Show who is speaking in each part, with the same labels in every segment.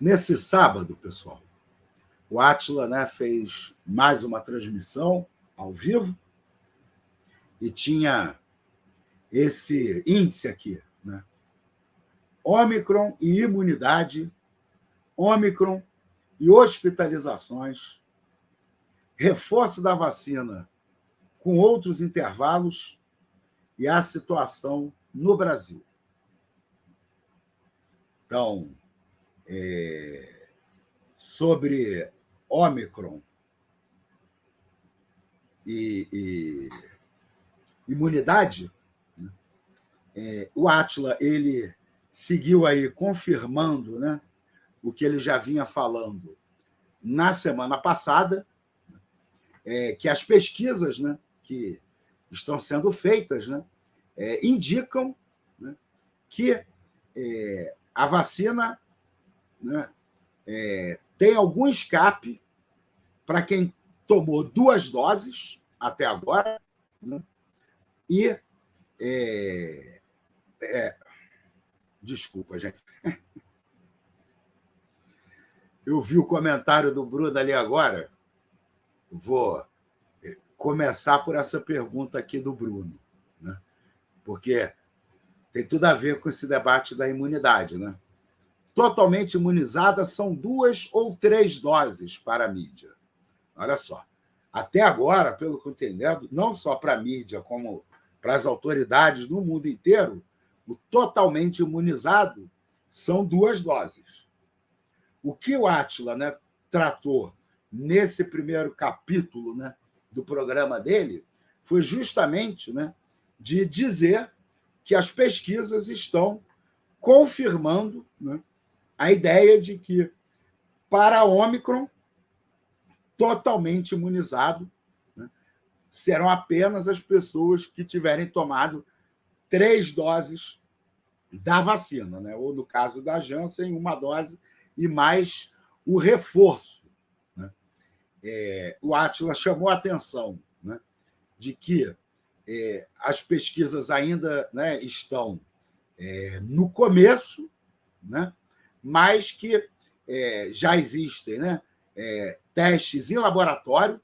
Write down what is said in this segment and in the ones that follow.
Speaker 1: Nesse sábado, pessoal, o Átila, né, fez mais uma transmissão ao vivo e tinha esse índice aqui, né? Ômicron e imunidade, Ômicron e hospitalizações, reforço da vacina com outros intervalos e a situação no Brasil. Então, sobre Ômicron e imunidade, o Átila ele seguiu aí confirmando, né, o que ele já vinha falando na semana passada, que as pesquisas, né, que estão sendo feitas, né, indicam, né, que a vacina, né, tem algum escape para quem tomou 2 doses até agora, né, e desculpa, gente. Eu vi o comentário do Bruno ali agora. Vou começar por essa pergunta aqui do Bruno, né? Porque tem tudo a ver com esse debate da imunidade, né? Totalmente imunizadas são 2 ou 3 doses para a mídia. Olha só. Até agora, pelo que eu entendo, não só para a mídia, como para as autoridades no mundo inteiro, o totalmente imunizado são 2 doses. O que o Átila, né, tratou nesse primeiro capítulo, né, do programa dele foi justamente, né, de dizer que as pesquisas estão confirmando, né, a ideia de que, para a Ômicron, totalmente imunizado, né, serão apenas as pessoas que tiverem tomado 3 doses da vacina, né? Ou, no caso da Janssen, 1 dose e mais o reforço, né? O Átila chamou a atenção, né, de que as pesquisas ainda, né, estão no começo, né, mas que já existem, né, testes em laboratório.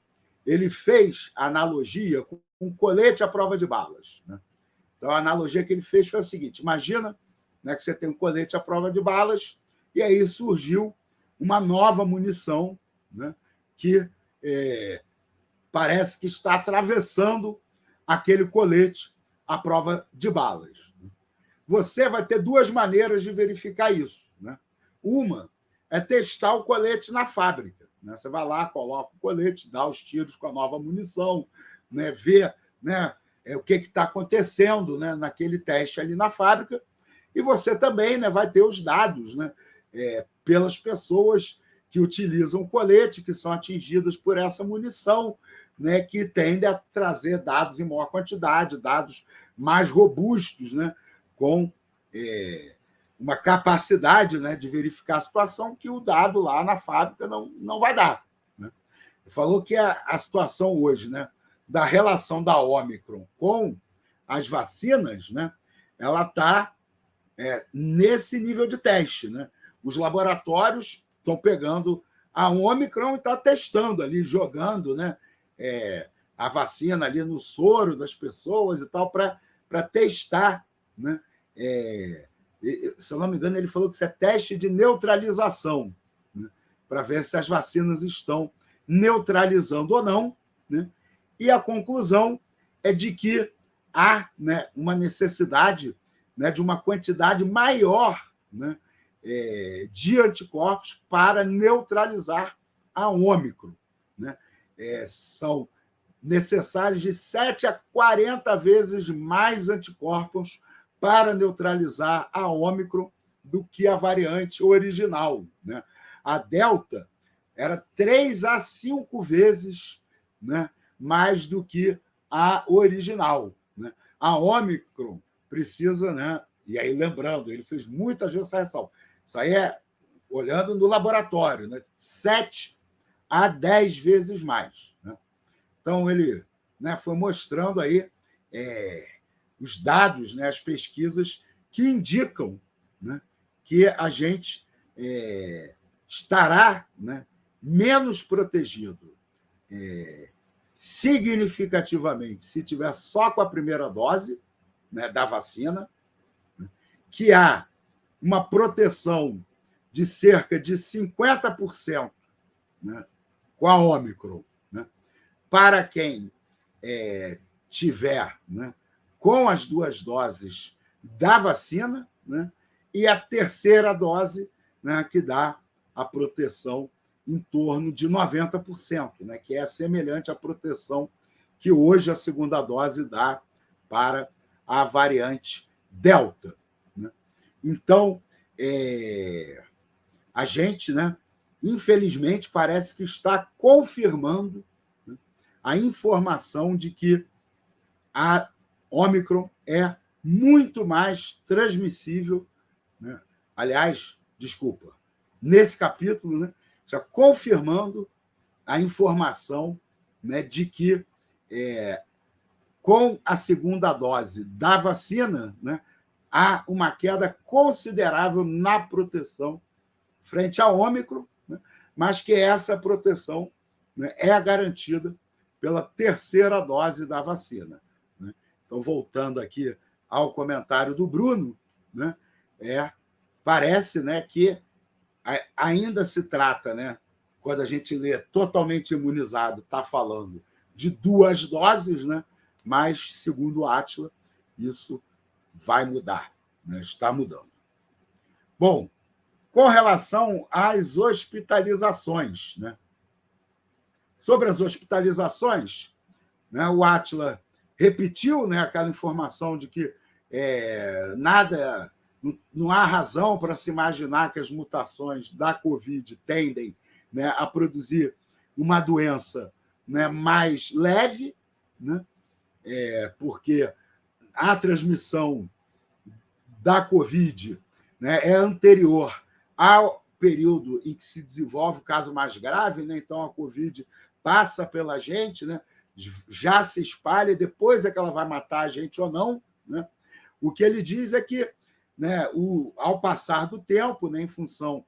Speaker 1: Ele fez a analogia com um colete à prova de balas, né? Então, a analogia que ele fez foi a seguinte: imagina, né, que você tem um colete à prova de balas e aí surgiu uma nova munição, né, que parece que está atravessando aquele colete à prova de balas. Você vai ter 2 maneiras de verificar isso, né? Uma é testar o colete na fábrica, né? Você vai lá, coloca o colete, dá os tiros com a nova munição, né? Vê, né, o que está acontecendo, né, naquele teste ali na fábrica, e você também, né, vai ter os dados, né, pelas pessoas que utilizam o colete, que são atingidas por essa munição, né, que tende a trazer dados em maior quantidade, dados mais robustos, né, com uma capacidade, né, de verificar a situação que o dado lá na fábrica não vai dar, né? Falou que a situação hoje, né, da relação da Ômicron com as vacinas, né, ela está nesse nível de teste, né? Os laboratórios estão pegando a Ômicron e estão testando ali, jogando, né, a vacina ali no soro das pessoas e tal, para testar, né? Se eu não me engano, ele falou que isso é teste de neutralização, né, para ver se as vacinas estão neutralizando ou não, né? E a conclusão é de que há, né, uma necessidade, né, de uma quantidade maior, né, de anticorpos para neutralizar a Ômicron, né? São necessários de 7 a 40 vezes mais anticorpos para neutralizar a Ômicron do que a variante original, né? A Delta era 3 a 5 vezes, né, mais do que a original, né? A Ômicron precisa, né? E aí, lembrando, ele fez muitas vezes essa ressalva. Isso aí é olhando no laboratório, né? 7 a 10 vezes mais, né? Então, ele, né, foi mostrando aí os dados, né, as pesquisas que indicam, né, que a gente estará, né, menos protegido significativamente se tiver só com a primeira dose, né, da vacina, que há uma proteção de cerca de 50%, né, com a Ômicron, né, para quem tiver, né, com as 2 doses da vacina, né, e a terceira dose, né, que dá a proteção em torno de 90%, né, que é semelhante à proteção que hoje a segunda dose dá para a variante Delta, né? Então, a gente, né, infelizmente, parece que está confirmando, né, a informação de que a Ômicron é muito mais transmissível, né? Aliás, desculpa, nesse capítulo, né, já confirmando a informação, né, de que com a segunda dose da vacina, né, há uma queda considerável na proteção frente à Ômicron, né, mas que essa proteção, né, é garantida pela terceira dose da vacina, né? Então, voltando aqui ao comentário do Bruno, né, parece, né, que ainda se trata, né, quando a gente lê totalmente imunizado, está falando de 2 doses, né, mas, segundo o Átila, isso vai mudar, né, está mudando. Bom, com relação às hospitalizações, né, sobre as hospitalizações, né, o Átila repetiu, né, aquela informação de que não há razão para se imaginar que as mutações da Covid tendem, né, a produzir uma doença, né, mais leve, né, porque a transmissão da Covid, né, é anterior ao período em que se desenvolve o caso mais grave, né? Então a Covid passa pela gente, né, já se espalha, depois é que ela vai matar a gente ou não, né? O que ele diz é que, né, ao passar do tempo, né, em função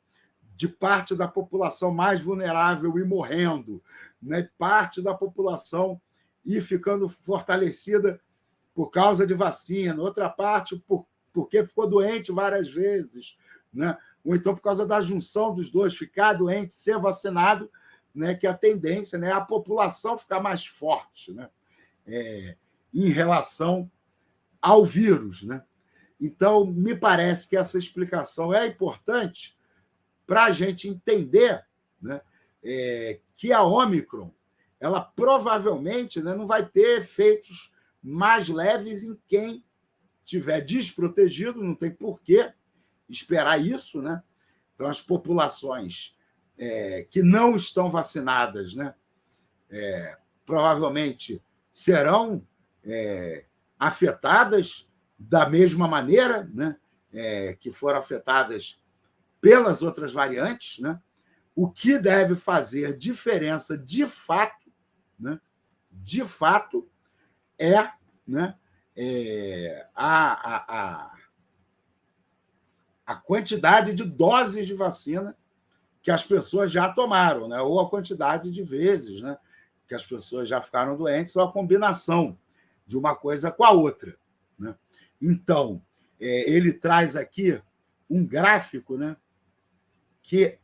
Speaker 1: de parte da população mais vulnerável ir morrendo, né, parte da população ir ficando fortalecida por causa de vacina, outra parte porque ficou doente várias vezes, né, ou então por causa da junção dos dois, ficar doente, ser vacinado, né, que a tendência, né, é a população ficar mais forte, né, em relação ao vírus, né? Então, me parece que essa explicação é importante para a gente entender, né, que a Ômicron, ela provavelmente, né, não vai ter efeitos mais leves em quem estiver desprotegido, não tem por que esperar isso, né? Então, as populações que não estão vacinadas, né, provavelmente serão afetadas da mesma maneira, né, que foram afetadas pelas outras variantes, né? O que deve fazer diferença de fato, né, né, a quantidade de doses de vacina que as pessoas já tomaram, né, ou a quantidade de vezes, né, que as pessoas já ficaram doentes, ou a combinação de uma coisa com a outra, né? Então, ele traz aqui um gráfico, né, que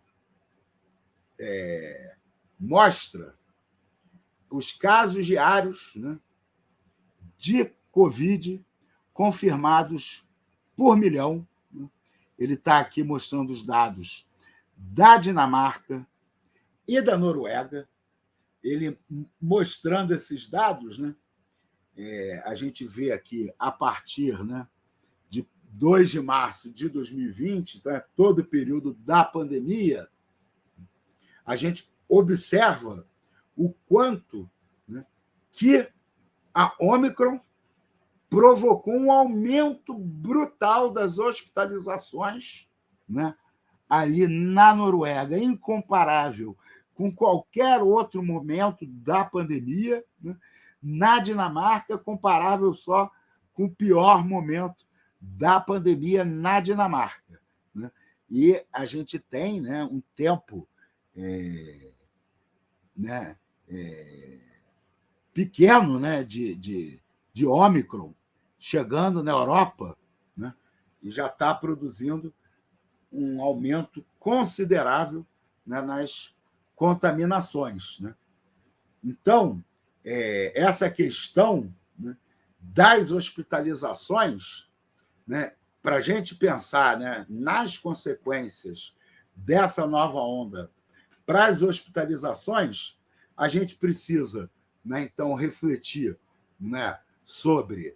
Speaker 1: mostra os casos diários, né, de Covid confirmados por milhão, né? Ele está aqui mostrando os dados da Dinamarca e da Noruega. Ele mostrando esses dados, né, a gente vê aqui a partir, né, de 2 de março de 2020, então todo o período da pandemia, a gente observa o quanto, né, que a Ômicron provocou um aumento brutal das hospitalizações, né, ali na Noruega, incomparável com qualquer outro momento da pandemia, né? Na Dinamarca, comparável só com o pior momento da pandemia na Dinamarca, né? E a gente tem, né, um tempo né, pequeno, né, de Ômicron chegando na Europa, né, e já está produzindo um aumento considerável, né, nas contaminações. Né? Então, essa questão, né, das hospitalizações, né, para a gente pensar, né, nas consequências dessa nova onda para as hospitalizações, a gente precisa, né, então, refletir, né, sobre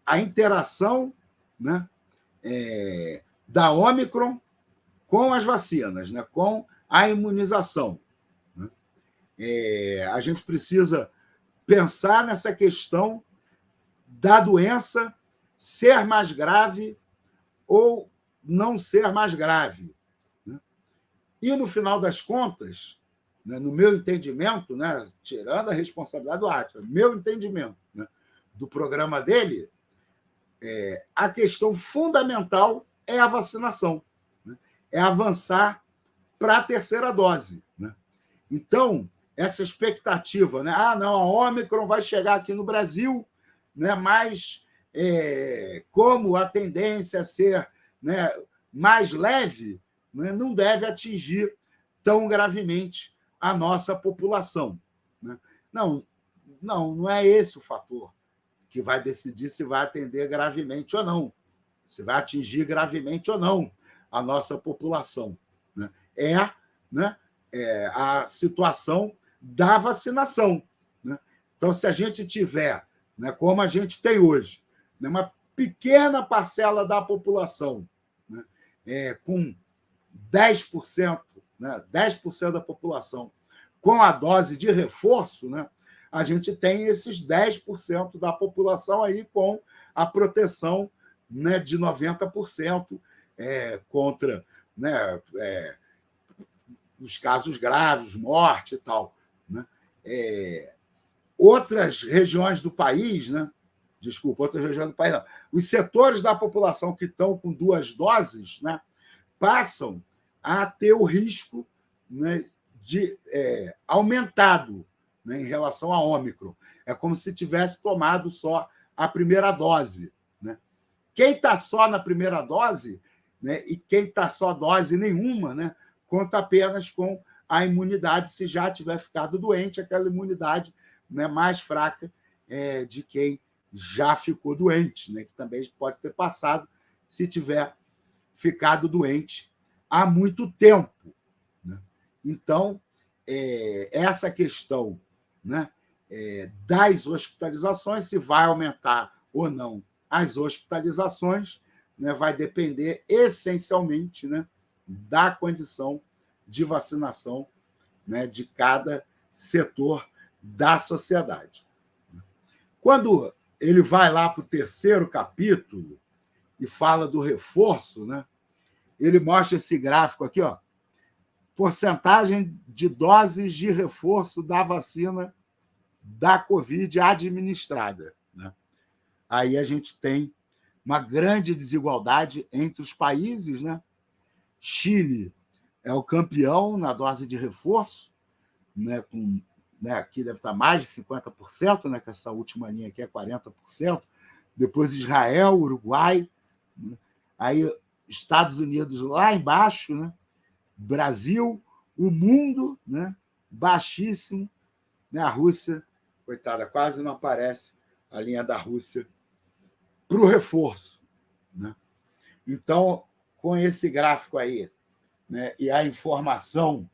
Speaker 1: a interação, né, da Ômicron com as vacinas, né, com a imunização. Né? A gente precisa pensar nessa questão da doença ser mais grave ou não ser mais grave. Né? E, no final das contas, né, no meu entendimento, né, tirando a responsabilidade do Átila, meu entendimento, né, do programa dele, a questão fundamental é a vacinação, né? É avançar para a terceira dose. Né? Então, essa expectativa, né? Não, a Ômicron vai chegar aqui no Brasil, né? Mas como a tendência a ser, né, mais leve, né, não deve atingir tão gravemente a nossa população. Né? Não é esse o fator que vai decidir se vai atender gravemente ou não, se vai atingir gravemente ou não a nossa população. Né? Né, a situação da vacinação. Né? Então, se a gente tiver, né, como a gente tem hoje, né, uma pequena parcela da população, né, com 10%, né, 10% da população com a dose de reforço, né, a gente tem esses 10% da população aí com a proteção, né, de 90% contra, né, os casos graves, morte e tal. Né? Outras regiões do país, né? Desculpa, outras regiões do país, não. Os setores da população que estão com 2 doses, né, passam a ter o risco, né, de aumentado, né, em relação à Ômicron. É como se tivesse tomado só a primeira dose. Né? Quem está só na primeira dose, né, e quem está só dose nenhuma, né, conta apenas com a imunidade, se já tiver ficado doente, aquela imunidade, né, mais fraca de quem já ficou doente, né, que também pode ter passado se tiver ficado doente há muito tempo. Né? Então, essa questão, né, das hospitalizações, se vai aumentar ou não as hospitalizações, né, vai depender essencialmente, né, da condição de vacinação, né, de cada setor da sociedade. Quando ele vai lá para o 3º capítulo e fala do reforço, né, ele mostra esse gráfico aqui, ó, porcentagem de doses de reforço da vacina da Covid administrada. Né? Aí a gente tem uma grande desigualdade entre os países. Né? Chile é o campeão na dose de reforço, né, aqui deve estar mais de 50%, né, que essa última linha aqui é 40%. Depois Israel, Uruguai, né? Aí Estados Unidos lá embaixo, né? Brasil, o mundo, né? Baixíssimo. Né? A Rússia, coitada, quase não aparece a linha da Rússia para o reforço. Né? Então, com esse gráfico aí, né, e a informação,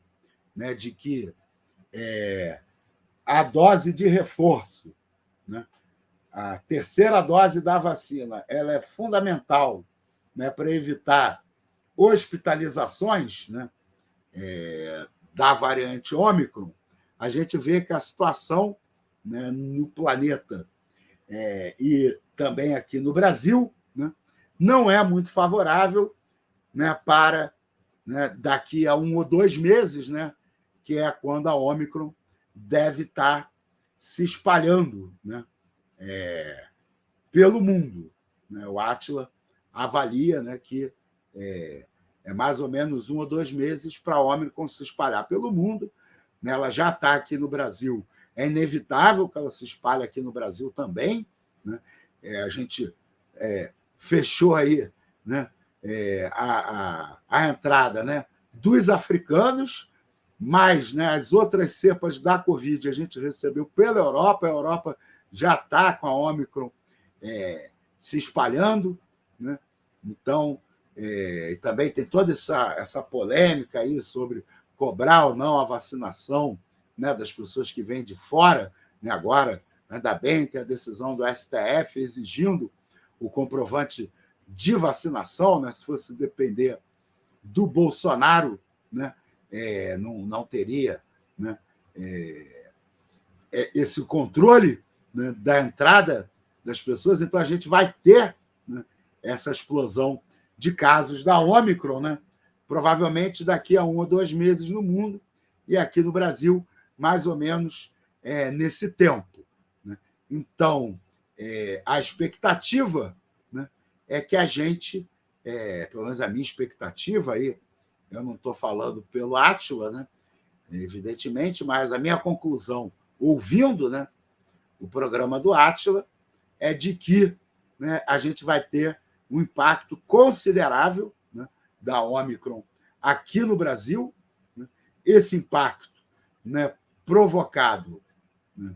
Speaker 1: né, de que a dose de reforço, né, a terceira dose da vacina, ela é fundamental, né, para evitar hospitalizações, né, da variante Ômicron, a gente vê que a situação, né, no planeta e também aqui no Brasil, né, não é muito favorável, né, para, né, daqui a 1 ou 2 meses, né, que é quando a Ômicron deve estar se espalhando, né, pelo mundo. Né? O Átila avalia, né, que é mais ou menos 1 ou 2 meses para a Ômicron se espalhar pelo mundo. Né? Ela já está aqui no Brasil. É inevitável que ela se espalhe aqui no Brasil também. Né? A gente fechou aí, né, a entrada, né, dos africanos, mas, né, as outras cepas da Covid a gente recebeu pela Europa. A Europa já está com a Ômicron se espalhando. Né? Então, e também tem toda essa polêmica aí sobre cobrar ou não a vacinação, né, das pessoas que vêm de fora. Né? Agora, ainda bem, tem a decisão do STF exigindo o comprovante de vacinação. Né? Se fosse depender do Bolsonaro, né, não teria, né, esse controle, né, da entrada das pessoas. Então, a gente vai ter, né, essa explosão de casos da Ômicron, né, provavelmente daqui a 1 ou 2 meses no mundo, e aqui no Brasil, mais ou menos nesse tempo. Né? Então, a expectativa, né, é que a gente, pelo menos a minha expectativa, aí, eu não estou falando pelo Átila, né, evidentemente, mas a minha conclusão, ouvindo, né, o programa do Átila, é de que, né, a gente vai ter um impacto considerável, né, da Ômicron aqui no Brasil. Né? Esse impacto, né, provocado, né,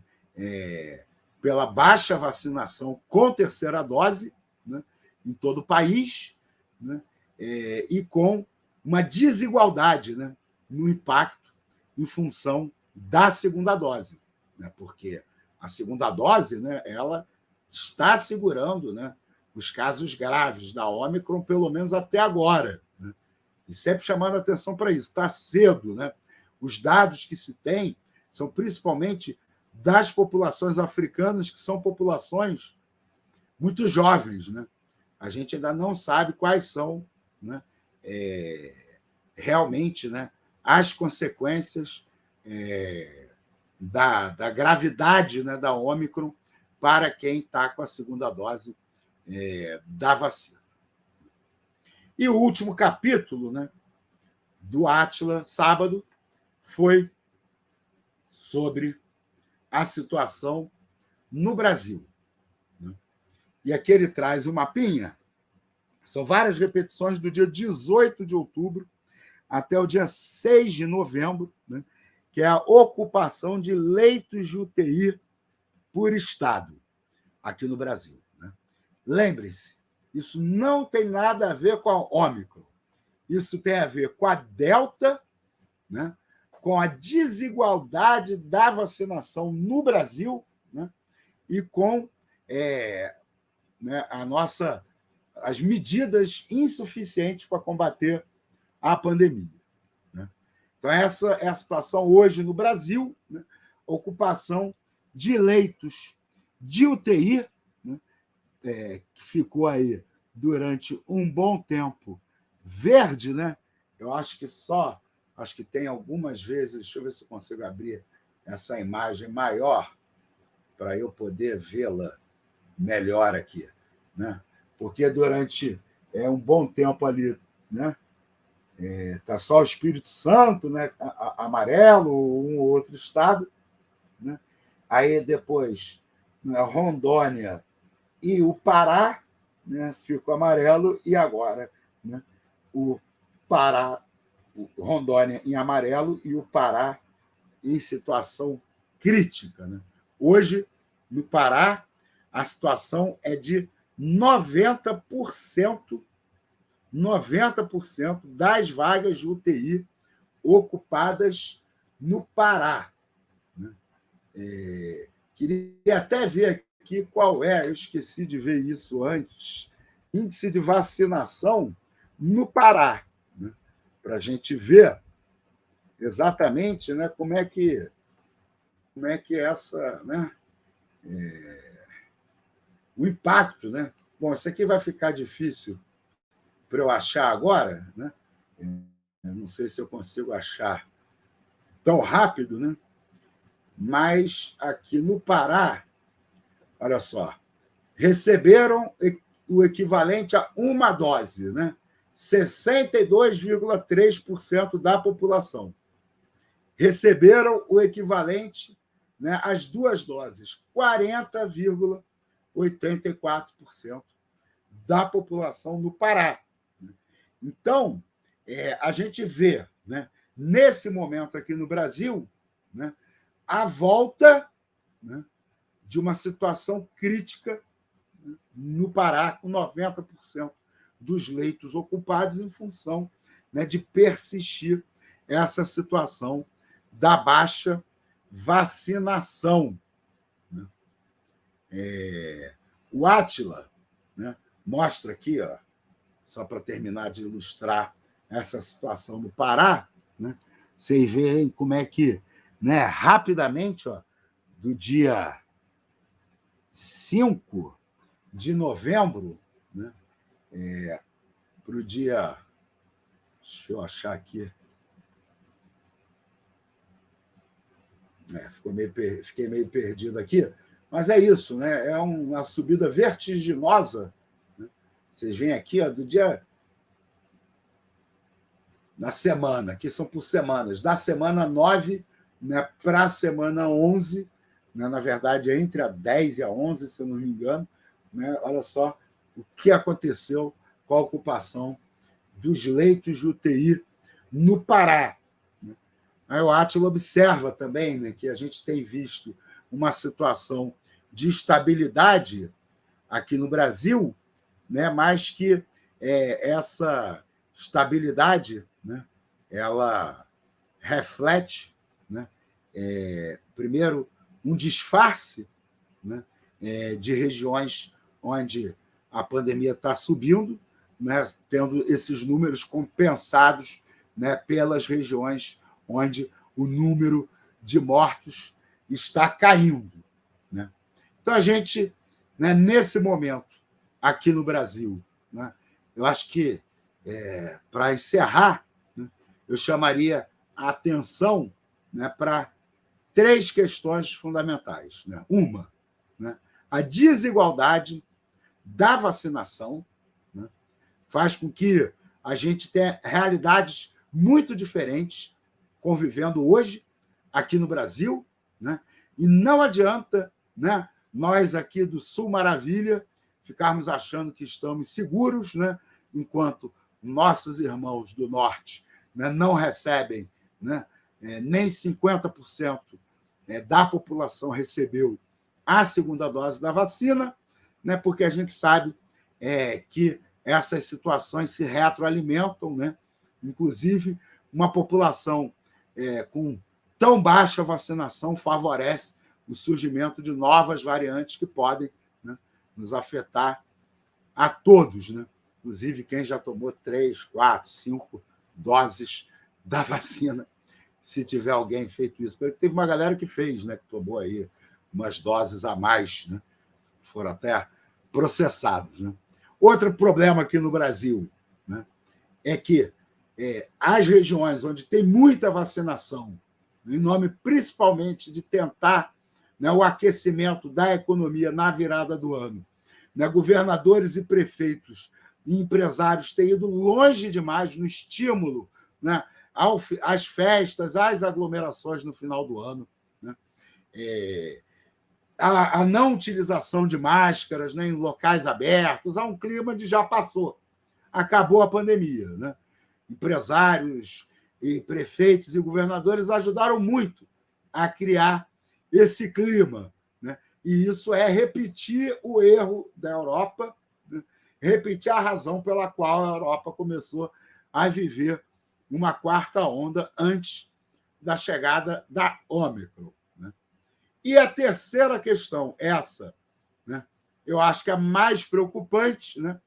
Speaker 1: pela baixa vacinação com terceira dose, né, em todo o país, né, e com uma desigualdade, né, no impacto em função da segunda dose. Né, porque a segunda dose, né, ela está segurando, né, os casos graves da Ômicron, pelo menos até agora. Né? E sempre chamando a atenção para isso. Está cedo. Né? Os dados que se tem são principalmente das populações africanas, que são populações muito jovens. Né? A gente ainda não sabe quais são, né, realmente, né, as consequências da gravidade, né, da Ômicron para quem está com a segunda dose da vacina. E o último capítulo, né, do Átila, sábado, foi sobre a situação no Brasil. Né? E aqui ele traz um mapinha. São várias repetições do dia 18 de outubro até o dia 6 de novembro, né, que é a ocupação de leitos de UTI por estado aqui no Brasil. Né? Lembrem-se, isso não tem nada a ver com a Ômicron. Isso tem a ver com a Delta, né, com a desigualdade da vacinação no Brasil, né, e com né, as medidas insuficientes para combater a pandemia. Né? Então, essa é a situação hoje no Brasil, né, ocupação de leitos de UTI, né, que ficou aí durante um bom tempo verde. Né? Eu acho que tem algumas vezes, deixa eu ver se eu consigo abrir essa imagem maior para eu poder vê-la melhor aqui. Né? Porque durante um bom tempo ali, né, tá só o Espírito Santo, né, amarelo, um ou outro estado. Né? Aí depois, né, Rondônia e o Pará, né, ficou amarelo, e agora, né, o Pará, Rondônia em amarelo e o Pará em situação crítica. Né? Hoje, no Pará, a situação é de 90% das vagas de UTI ocupadas no Pará. Né? Queria até ver aqui qual eu esqueci de ver isso antes, índice de vacinação no Pará, né? Para a gente ver exatamente, né, como é que essa, né, o impacto. Né? Bom, isso aqui vai ficar difícil para eu achar agora, né? Eu não sei se eu consigo achar tão rápido, né? Mas aqui no Pará, olha só, receberam o equivalente a uma dose, né? 62,3% da população receberam o equivalente, né, às 2 doses, 40,84% da população no Pará. Então, a gente vê, né, nesse momento aqui no Brasil, né, a volta, né, de uma situação crítica, né, no Pará, com 90% dos leitos ocupados em função, né, de persistir essa situação da baixa vacinação. O Átila, né, mostra aqui, ó, só para terminar de ilustrar essa situação do Pará, né, vocês veem como é que, né, rapidamente, ó, do dia 5 de novembro, né, para o dia... Deixa eu achar aqui. Fiquei meio perdido aqui, mas é isso, né? É uma subida vertiginosa, né? Vocês veem aqui, ó, do dia... Na semana, aqui são por semanas, da semana 9, né, para a semana 11, né, na verdade, entre a 10 e a 11, se eu não me engano, né, olha só o que aconteceu com a ocupação dos leitos de UTI no Pará. Aí o Átila observa também, né, que a gente tem visto uma situação de estabilidade aqui no Brasil, né, mas que essa estabilidade, né, ela reflete, né, primeiro, um disfarce, né, de regiões onde a pandemia está subindo, né, tendo esses números compensados, né, pelas regiões onde o número de mortos está caindo, né? Então, a gente, né, nesse momento, aqui no Brasil, né, eu acho que, para encerrar, né, eu chamaria a atenção, né, para 3 questões fundamentais. Né? Uma, né, a desigualdade da vacinação, né, faz com que a gente tenha realidades muito diferentes convivendo hoje aqui no Brasil, né? E não adianta, né, nós aqui do Sul Maravilha ficarmos achando que estamos seguros, né, enquanto nossos irmãos do Norte, né, não recebem, né, nem 50%, da população recebeu a segunda dose da vacina, né, porque a gente sabe que essas situações se retroalimentam, né? Inclusive, uma população com tão baixa vacinação favorece o surgimento de novas variantes que podem, né, nos afetar a todos, né? Inclusive quem já tomou 3, 4, 5 doses da vacina, se tiver alguém feito isso. Porque teve uma galera que fez, né, que tomou aí umas doses a mais, né? Foram até processados, né? Outro problema aqui no Brasil, né, é que as regiões onde tem muita vacinação, em nome principalmente de tentar, né, o aquecimento da economia na virada do ano, né, governadores e prefeitos e empresários têm ido longe demais no estímulo, né, às festas, às aglomerações no final do ano, né? A não utilização de máscaras, né, em locais abertos, há um clima de já passou, acabou a pandemia, né? Empresários e prefeitos e governadores ajudaram muito a criar esse clima, né? E isso é repetir o erro da Europa, né? Repetir a razão pela qual a Europa começou a viver uma 4ª onda antes da chegada da Ômicron, né? E a terceira questão, essa, né, eu acho que a mais preocupante, né,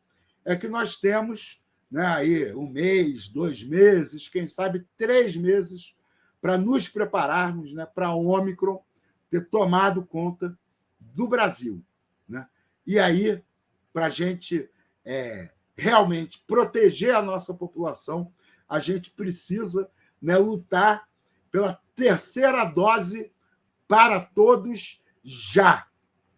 Speaker 1: é que nós temos, né, aí 1 mês, 2 meses, quem sabe 3 meses para nos prepararmos, né, para a Ômicron ter tomado conta do Brasil, né? E aí, para a gente realmente proteger a nossa população, a gente precisa, né, lutar pela terceira dose para todos já,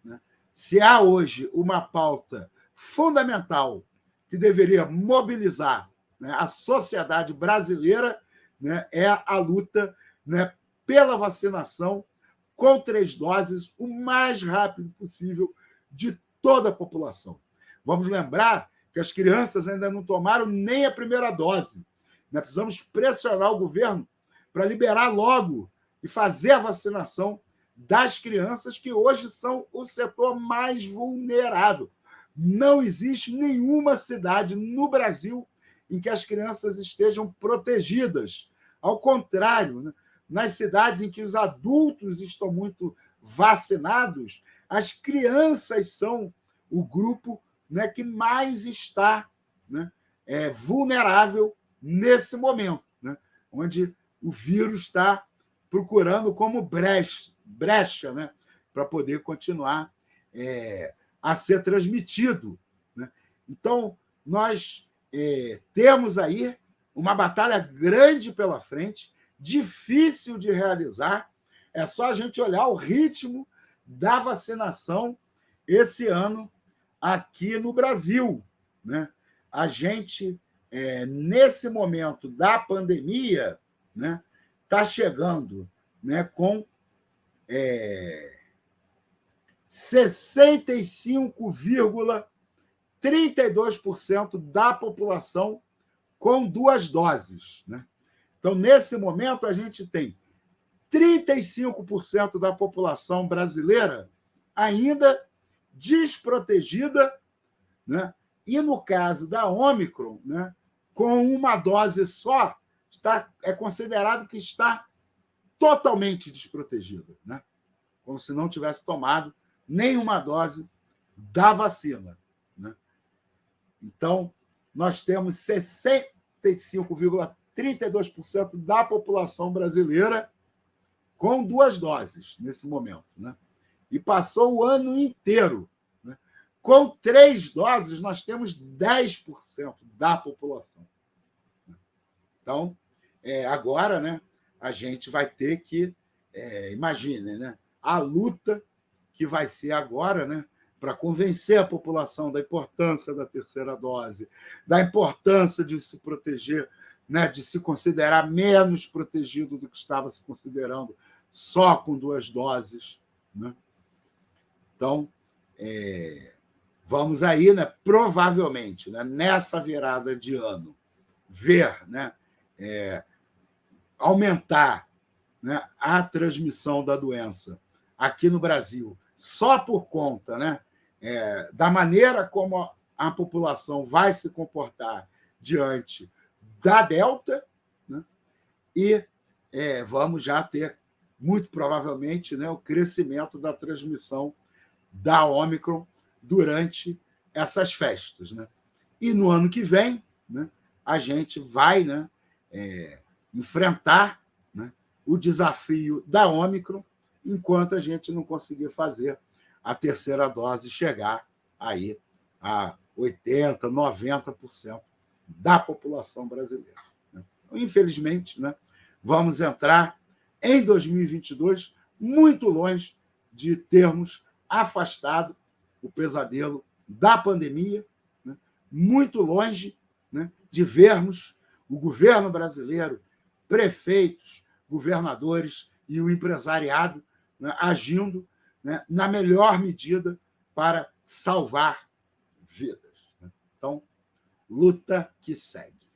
Speaker 1: né? Se há hoje uma pauta fundamental que deveria mobilizar né, a sociedade brasileira, né, é a luta, né, pela vacinação com 3 doses o mais rápido possível de toda a população. Vamos lembrar que as crianças ainda não tomaram nem a primeira dose. Nós precisamos pressionar o governo para liberar logo e fazer a vacinação das crianças, que hoje são o setor mais vulnerável. Não existe nenhuma cidade no Brasil em que as crianças estejam protegidas. Ao contrário, né? Nas cidades em que os adultos estão muito vacinados, as crianças são o grupo, né, que mais está, né, vulnerável nesse momento, né, onde o vírus está procurando como brecha, né, para poder continuar a ser transmitido, né? Então, nós temos aí uma batalha grande pela frente, difícil de realizar. É só a gente olhar o ritmo da vacinação esse ano aqui no Brasil, né? A gente, nesse momento da pandemia, né, está chegando, né, com 65,32% da população com 2 doses, né? Então, nesse momento, a gente tem 35% da população brasileira ainda desprotegida, né? E no caso da Ômicron, né, com uma dose só, é considerado que está totalmente desprotegida, né? Como se não tivesse tomado nenhuma dose da vacina, né? Então, nós temos 65,32% da população brasileira com 2 doses nesse momento, né? E passou o ano inteiro, né? Com 3 doses, nós temos 10% da população. Então, agora, né, a gente vai ter que, imagine, né, a luta que vai ser agora, né, para convencer a população da importância da terceira dose, da importância de se proteger, né, de se considerar menos protegido do que estava se considerando só com 2 doses, né? Então, vamos aí, né, provavelmente, né, nessa virada de ano, ver, né, aumentar, né, a transmissão da doença aqui no Brasil só por conta, né, da maneira como a população vai se comportar diante da Delta, né, e vamos já ter, muito provavelmente, né, o crescimento da transmissão da Ômicron durante essas festas, né? E no ano que vem, né, a gente vai, né, enfrentar, né, o desafio da Ômicron, enquanto a gente não conseguir fazer a terceira dose chegar aí a 80%, 90% da população brasileira, né? Infelizmente, né, vamos entrar em 2022 muito longe de termos afastado o pesadelo da pandemia, né, muito longe, né, de vermos o governo brasileiro, prefeitos, governadores e o empresariado, né, agindo, né, na melhor medida para salvar vidas, né? Então, luta que segue.